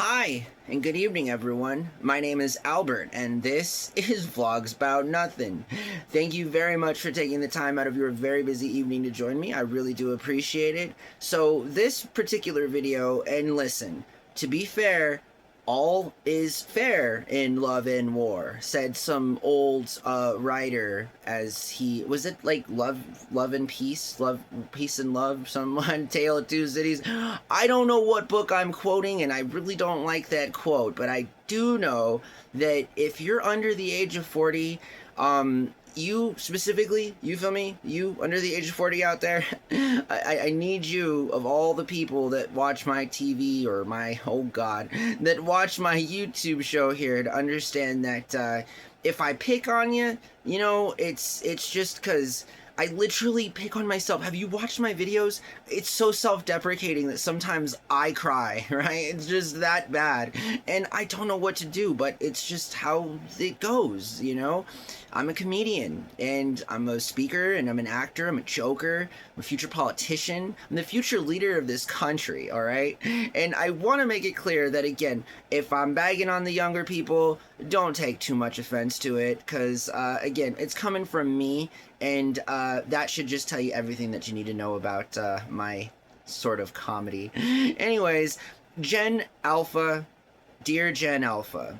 Hi, and good evening, everyone. My name is Albert, and this is Vlogs About Nothing. Thank you very much for taking the time out of your very busy evening to join me. I really do appreciate it. So, this particular video, and listen, to be fair, all is fair in love and war, said some old writer. As he was it like love and peace, love, peace and love, someone Tale of Two Cities. I don't know what book I'm quoting, and I really don't like that quote, but I do know that if you're under the age of 40, you specifically, you feel me? You under the age of 40 out there, I need you, of all the people that watch my TV or my, oh God, that watch my YouTube show here, to understand that if I pick on you, you know, it's just because I literally pick on myself. Have you watched my videos? It's so self-deprecating that sometimes I cry, right? It's just that bad. And I don't know what to do, but it's just how it goes, you know? I'm a comedian, and I'm a speaker, and I'm an actor, I'm a joker, I'm a future politician, I'm the future leader of this country, alright? And I want to make it clear that, again, if I'm bagging on the younger people, don't take too much offense to it, because, again, it's coming from me, and that should just tell you everything that you need to know about my sort of comedy. Anyways, Gen Alpha, dear Gen Alpha,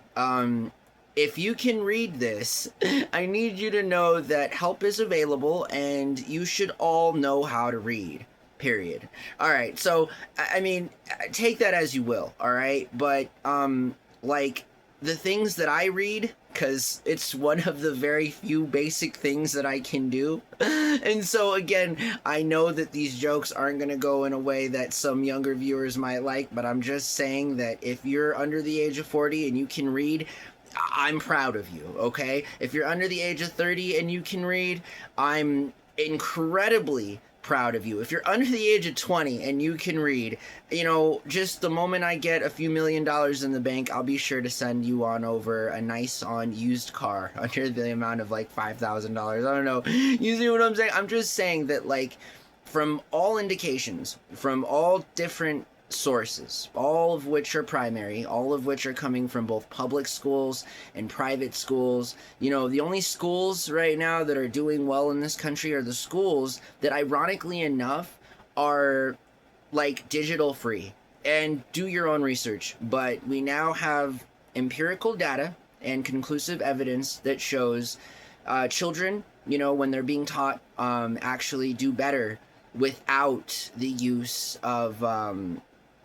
if you can read this, I need you to know that help is available, and you should all know how to read. Period. Alright, so, I mean, take that as you will, alright? But, like, the things that I read, because it's one of the very few basic things that I can do. And so, again, I know that these jokes aren't going to go in a way that some younger viewers might like, but I'm just saying that if you're under the age of 40 and you can read, I'm proud of you, okay? If you're under the age of 30 and you can read, I'm incredibly proud of you. If you're under the age of 20 and you can read, you know, just the moment I get a few $1 million in the bank, I'll be sure to send you on over a nice used car under the amount of like $5,000. I don't know. You see what I'm saying? I'm just saying that, like, from all indications, from all different sources, all of which are primary, all of which are coming from both public schools and private schools. You know, the only schools right now that are doing well in this country are the schools that, ironically enough, are like digital free. And do your own research, but we now have empirical data and conclusive evidence that shows children, you know, when they're being taught, actually do better without the use of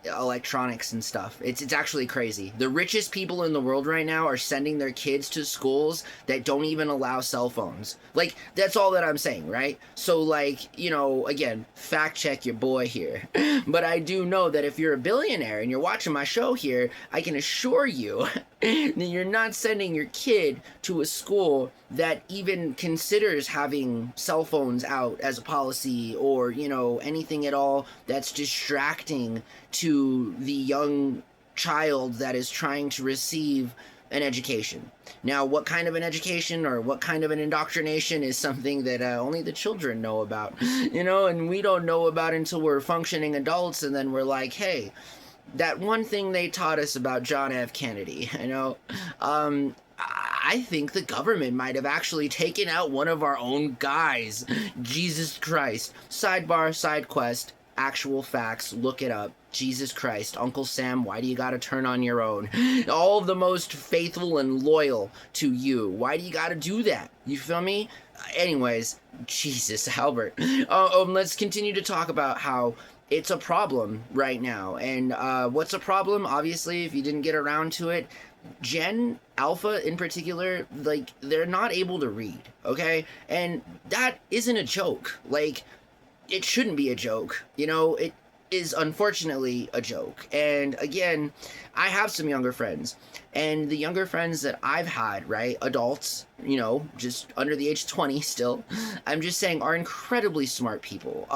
electronics and stuff. It's actually crazy. The richest people in the world right now are sending their kids to schools that don't even allow cell phones. Like, that's all that I'm saying, right? So, like, you know, again, fact check your boy here. But I do know that if you're a billionaire and you're watching my show here, I can assure you that you're not sending your kid to a school that even considers having cell phones out as a policy, or, you know, anything at all that's distracting to the young child that is trying to receive an education. Now, what kind of an education or what kind of an indoctrination is something that only the children know about, you know, and we don't know about until we're functioning adults, and then we're like, hey, that one thing they taught us about John F. Kennedy, you know, I think the government might have actually taken out one of our own guys. Jesus Christ. Sidebar, side quest, actual facts, look it up. Jesus Christ, Uncle Sam, why do you gotta turn on your own? All of the most faithful and loyal to you. Why do you gotta do that? You feel me? Anyways, Jesus, Albert. Let's continue to talk about how it's a problem right now. And what's a problem? Obviously, if you didn't get around to it, Gen Alpha in particular, like, they're not able to read, okay? And that isn't a joke. Like, it shouldn't be a joke. You know, it is unfortunately a joke. And again, I have some younger friends, and the younger friends that I've had, right, adults, you know, just under the age of 20 still, I'm just saying, are incredibly smart people,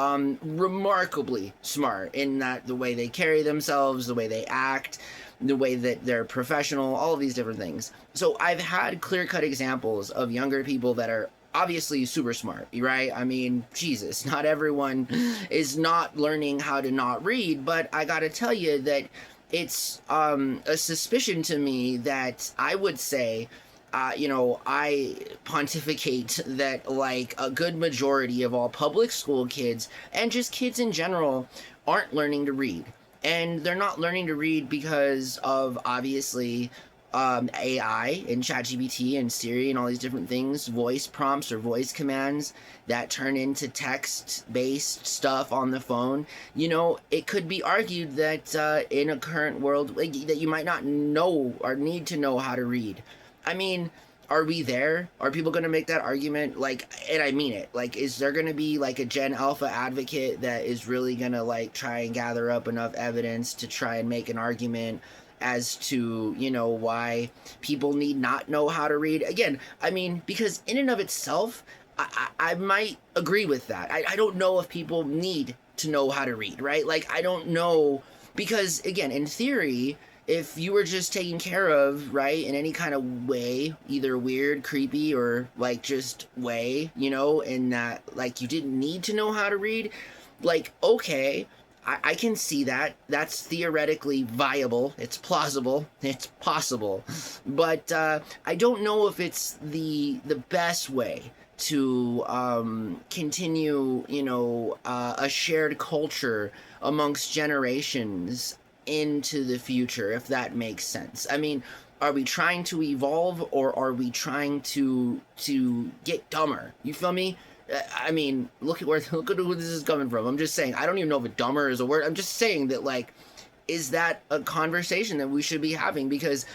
remarkably smart in that the way they carry themselves, the way they act, the way that they're professional, all of these different things. So I've had clear-cut examples of younger people that are obviously super smart, right? I mean, Jesus, not everyone is not learning how to not read, but I gotta tell you that it's a suspicion to me that I would say, I pontificate that like a good majority of all public school kids and just kids in general aren't learning to read. And they're not learning to read because of obviously AI and ChatGPT and Siri and all these different things, voice prompts or voice commands that turn into text-based stuff on the phone. It could be argued that in a current world, like, that you might not know or need to know how to read. I mean, are we there? Are people going to make that argument? Like, and I mean it. Like, is there going to be like a Gen Alpha advocate that is really going to like try and gather up enough evidence to try and make an argument as to, why people need not know how to read? Again, I mean, because in and of itself, I might agree with that. I don't know if people need to know how to read, right? Like, I don't know, because again, in theory, if you were just taken care of, right, in any kind of way, either weird, creepy, or like just way, in that like you didn't need to know how to read, like, okay, I can see that. That's theoretically viable. It's plausible. It's possible. But I don't know if it's the best way to continue, a shared culture amongst generations into the future, if that makes sense. I mean, are we trying to evolve, or are we trying to get dumber? You feel me? I mean, look at who this is coming from. I'm just saying, I don't even know if dumber is a word. I'm just saying that, like, is that a conversation that we should be having? Because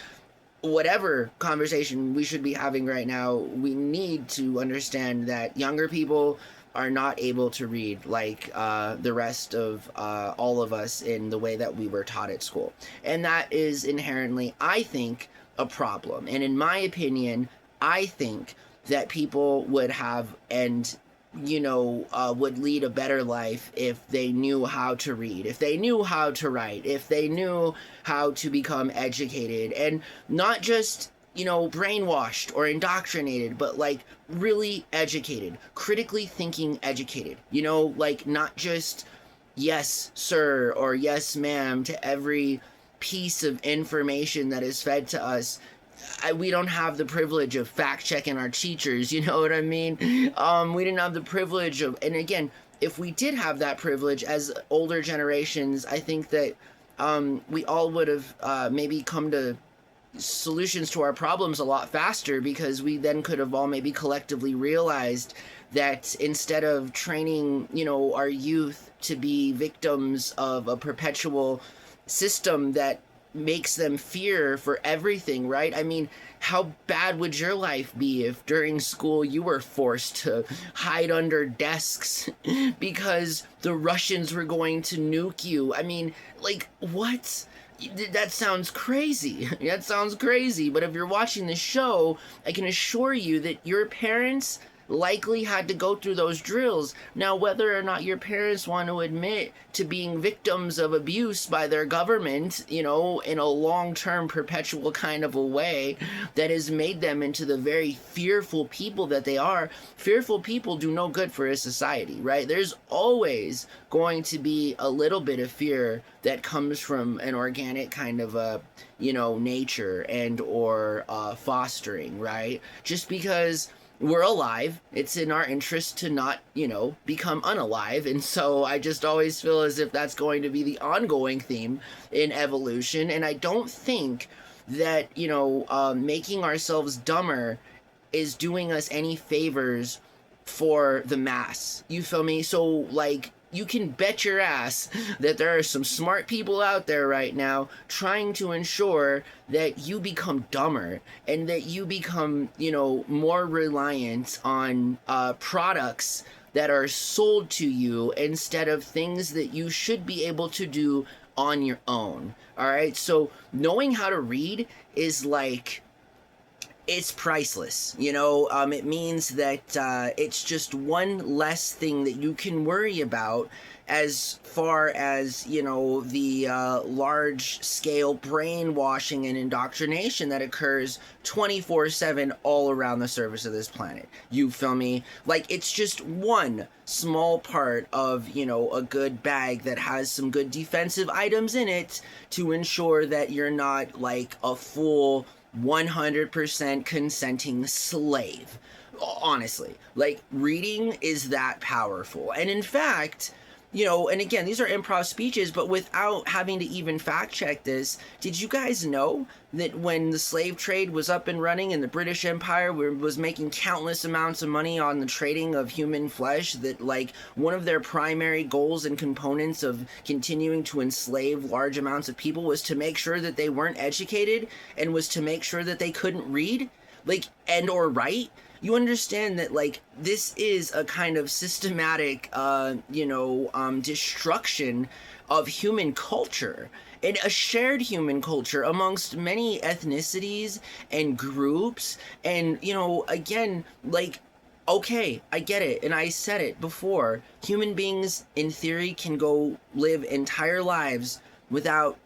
whatever conversation we should be having right now, we need to understand that younger people are not able to read like the rest of all of us in the way that we were taught at school. And that is inherently, I think, a problem. And in my opinion, I think that people would have and would lead a better life if they knew how to read, if they knew how to write, if they knew how to become educated, and not just brainwashed or indoctrinated, but like really educated, critically thinking educated, like not just yes, sir, or yes, ma'am, to every piece of information that is fed to us. We don't have the privilege of fact checking our teachers, you know what I mean? We didn't have the privilege of, and again, if we did have that privilege as older generations, I think that we all would have maybe come to solutions to our problems a lot faster, because we then could have all maybe collectively realized that instead of training, our youth to be victims of a perpetual system that makes them fear for everything, right? I mean, how bad would your life be if during school you were forced to hide under desks because the Russians were going to nuke you? I mean, like, what? That sounds crazy. That sounds crazy. But if you're watching the show, I can assure you that your parents likely had to go through those drills. Now, whether or not your parents want to admit to being victims of abuse by their government, in a long-term perpetual kind of a way that has made them into the very fearful people that they are, fearful people do no good for a society, right? There's always going to be a little bit of fear that comes from an organic kind of a, nature and or fostering, right? Just because we're alive, it's in our interest to not, become unalive. And so I just always feel as if that's going to be the ongoing theme in evolution. And I don't think that, making ourselves dumber is doing us any favors for the mass. You feel me? So, like, you can bet your ass that there are some smart people out there right now trying to ensure that you become dumber and that you become, more reliant on products that are sold to you instead of things that you should be able to do on your own. All right. So knowing how to read is like it's priceless. It means that it's just one less thing that you can worry about as far as, the large scale brainwashing and indoctrination that occurs 24/7 all around the surface of this planet. You feel me? Like, it's just one small part of, a good bag that has some good defensive items in it to ensure that you're not like a full 100% consenting slave. Honestly, like, reading is that powerful. And in fact, and again, these are improv speeches, but without having to even fact check this, did you guys know that when the slave trade was up and running and the British Empire was making countless amounts of money on the trading of human flesh, that like one of their primary goals and components of continuing to enslave large amounts of people was to make sure that they weren't educated and was to make sure that they couldn't read, like, and or write? You understand that, like, this is a kind of systematic, destruction of human culture, and a shared human culture amongst many ethnicities and groups. And, again, like, okay, I get it, and I said it before. Human beings, in theory, can go live entire lives without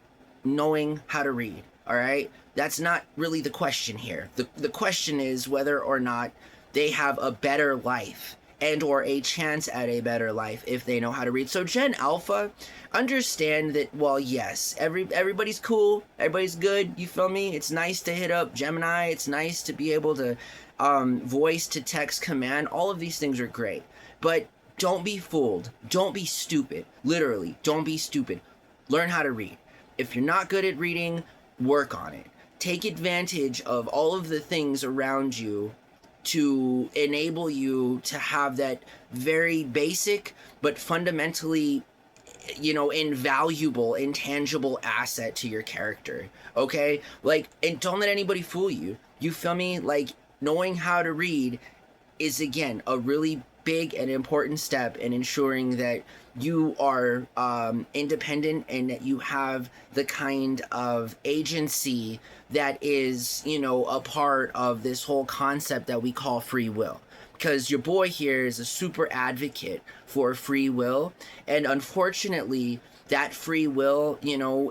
knowing how to read, all right? That's not really the question here. The question is whether or not they have a better life and or a chance at a better life if they know how to read. So Gen Alpha, understand that, well, yes, everybody's cool, everybody's good, you feel me? It's nice to hit up Gemini, it's nice to be able to voice to text command. All of these things are great, but don't be fooled. Don't be stupid. Literally, don't be stupid. Learn how to read. If you're not good at reading, work on it. Take advantage of all of the things around you to enable you to have that very basic but fundamentally, invaluable, intangible asset to your character. Okay? Like, and don't let anybody fool you. You feel me? Like, knowing how to read is, again, a really big and important step in ensuring that you are independent and that you have the kind of agency that is, a part of this whole concept that we call free will. Because your boy here is a super advocate for free will, and unfortunately, that free will,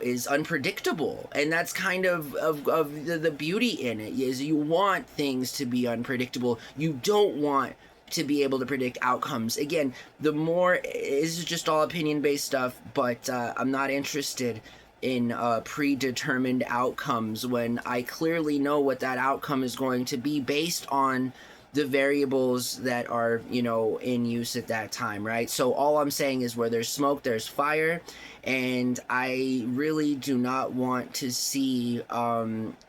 is unpredictable. And that's kind of the beauty in it, is you want things to be unpredictable. You don't want to be able to predict outcomes. Again, the more, this is just all opinion-based stuff, but I'm not interested in predetermined outcomes when I clearly know what that outcome is going to be based on the variables that are, in use at that time, right? So all I'm saying is, where there's smoke, there's fire, and I really do not want to see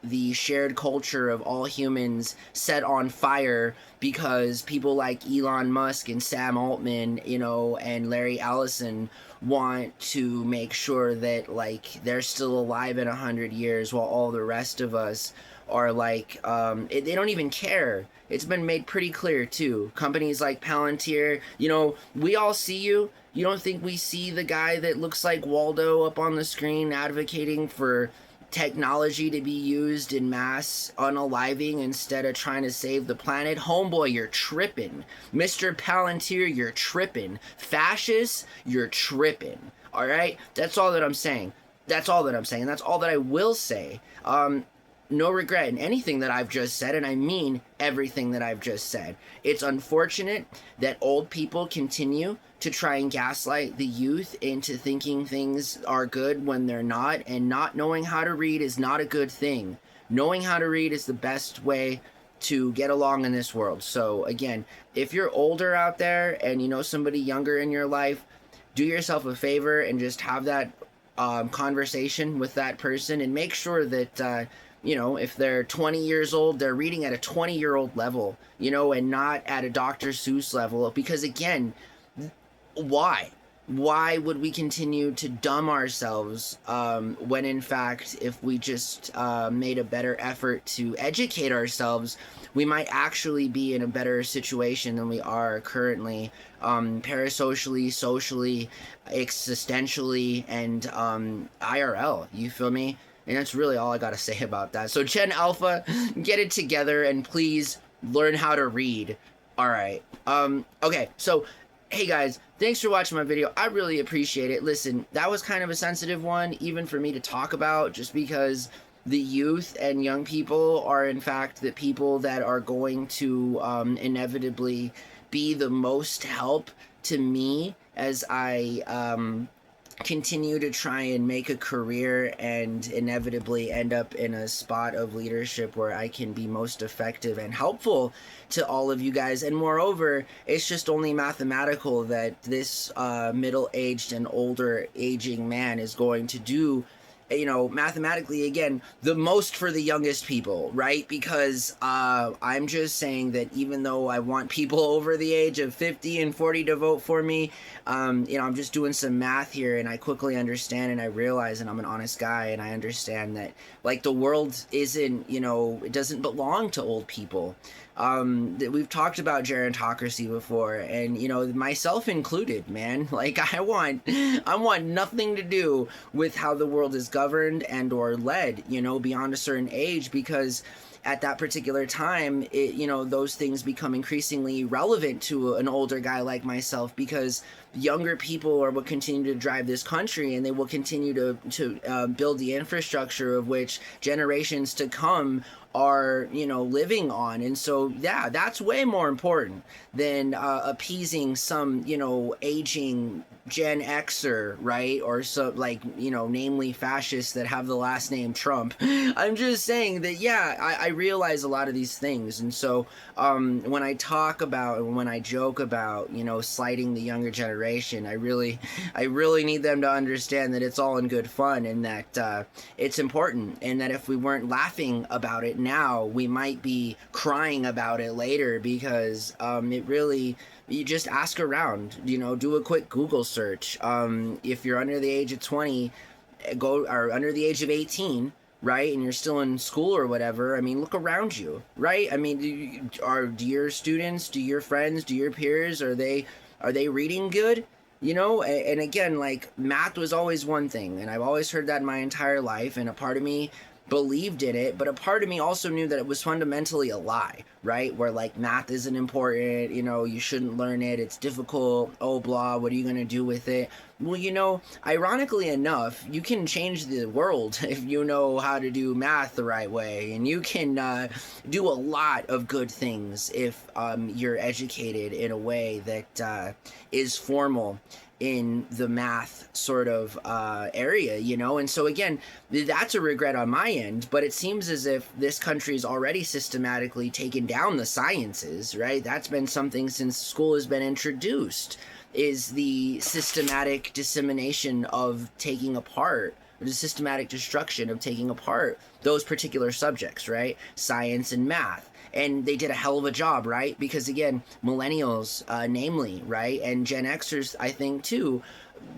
the shared culture of all humans set on fire because people like Elon Musk and Sam Altman, and Larry Ellison want to make sure that, like, they're still alive in 100 years while all the rest of us are like, they don't even care. It's been made pretty clear too. Companies like Palantir, we all see you. You don't think we see the guy that looks like Waldo up on the screen advocating for technology to be used in mass unaliving instead of trying to save the planet? Homeboy, you're tripping. Mr. Palantir, you're tripping. Fascists, you're tripping. All right? That's all that I'm saying. That's all that I'm saying. That's all that I will say. No regret in anything that I've just said, and I mean everything that I've just said. It's unfortunate that old people continue to try and gaslight the youth into thinking things are good when they're not, and not knowing how to read is not a good thing. Knowing how to read is the best way to get along in this world. So again, if you're older out there and you know somebody younger in your life, do yourself a favor and just have that conversation with that person, and make sure that if they're 20 years old, they're reading at a 20-year-old level, and not at a Dr. Seuss level. Because again, why? Why would we continue to dumb ourselves when in fact, if we just made a better effort to educate ourselves, we might actually be in a better situation than we are currently, parasocially, socially, existentially, and IRL. You feel me? And that's really all I gotta say about that. So Gen Alpha, get it together and please learn how to read. All right. Okay, so hey guys, thanks for watching my video. I really appreciate it. Listen, that was kind of a sensitive one, even for me to talk about, just because the youth and young people are in fact the people that are going to inevitably be the most help to me as I continue to try and make a career and inevitably end up in a spot of leadership where I can be most effective and helpful to all of you guys. And moreover, it's just only mathematical that this middle-aged and older aging man is going to do, you know, mathematically, again, the most for the youngest people, right? Because I'm just saying that even though I want people over the age of 50 and 40 to vote for me, you know, I'm just doing some math here, and I quickly understand and I realize, and I'm an honest guy, and I understand that, like, the world isn't, you know, it doesn't belong to old people. We've talked about gerontocracy before, and, you know, myself included, man. Like, I want nothing to do with how the world is governed and or led, you know, beyond a certain age, because at that particular time, you know, those things become increasingly relevant to an older guy like myself, because younger people are what continue to drive this country, and they will continue to build the infrastructure of which generations to come are, you know, living on. And so, yeah, that's way more important than appeasing some, you know, aging Gen Xer, right? Or so, like, you know, namely fascists that have the last name Trump. I'm just saying that, yeah, I realize a lot of these things. And so when I talk about and when I joke about, you know, slighting the younger generation, I really need them to understand that it's all in good fun, and that it's important, and that if we weren't laughing about it now, we might be crying about it later, because it really, you just ask around, you know, do a quick Google search. If you're under the age of 20, or under the age of 18, right, and you're still in school or whatever, I mean, look around you, right? I mean, do your students, do your friends, do your peers, are they reading good? You know, and again, like, math was always one thing, and I've always heard that my entire life, and a part of me believed in it, but a part of me also knew that it was fundamentally a lie, right? Where, like, math isn't important, you know, you shouldn't learn it, it's difficult, oh blah, what are you gonna do with it? Well, you know, ironically enough, you can change the world if you know how to do math the right way, and you can do a lot of good things if you're educated in a way that is formal in the math sort of area, you know? And so again, that's a regret on my end, but it seems as if this country's already systematically taken down the sciences, right? That's been something since school has been introduced, is the systematic dissemination of taking apart, or the systematic destruction of taking apart those particular subjects, right? Science and math. And they did a hell of a job, right? Because again, millennials, namely, right? And Gen Xers, I think, too,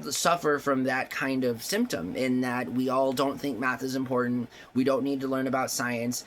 suffer from that kind of symptom, in that we all don't think math is important. We don't need to learn about science.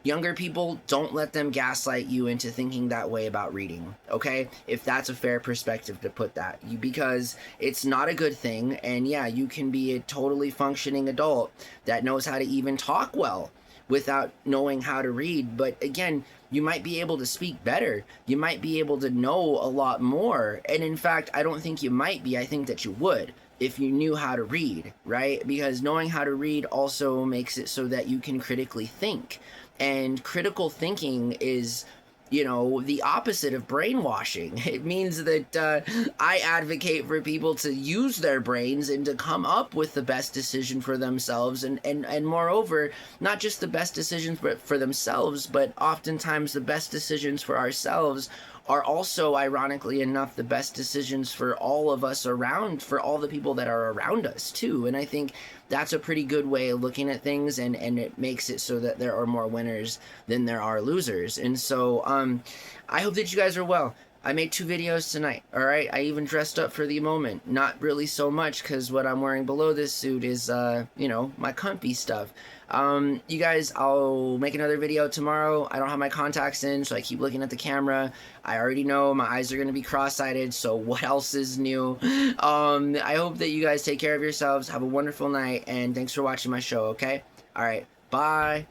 Younger people, don't let them gaslight you into thinking that way about reading, okay? If that's a fair perspective to put that. Because it's not a good thing, and yeah, you can be a totally functioning adult that knows how to even talk well without knowing how to read, but again, you might be able to speak better. You might be able to know a lot more, and in fact, I don't think you might be, I think that you would, if you knew how to read, right? Because knowing how to read also makes it so that you can critically think. And critical thinking is, you know, the opposite of brainwashing. It means that I advocate for people to use their brains and to come up with the best decision for themselves. And moreover, not just the best decisions for themselves, but oftentimes the best decisions for ourselves are also, ironically enough, the best decisions for all of us around, for all the people that are around us too. And I think that's a pretty good way of looking at things, and it makes it so that there are more winners than there are losers. And so I hope that you guys are well. I made 2 videos tonight, alright? I even dressed up for the moment. Not really so much, because what I'm wearing below this suit is, you know, my comfy stuff. You guys, I'll make another video tomorrow. I don't have my contacts in, so I keep looking at the camera. I already know my eyes are going to be cross-sighted, so what else is new? I hope that you guys take care of yourselves. Have a wonderful night, and thanks for watching my show, okay? Alright, bye!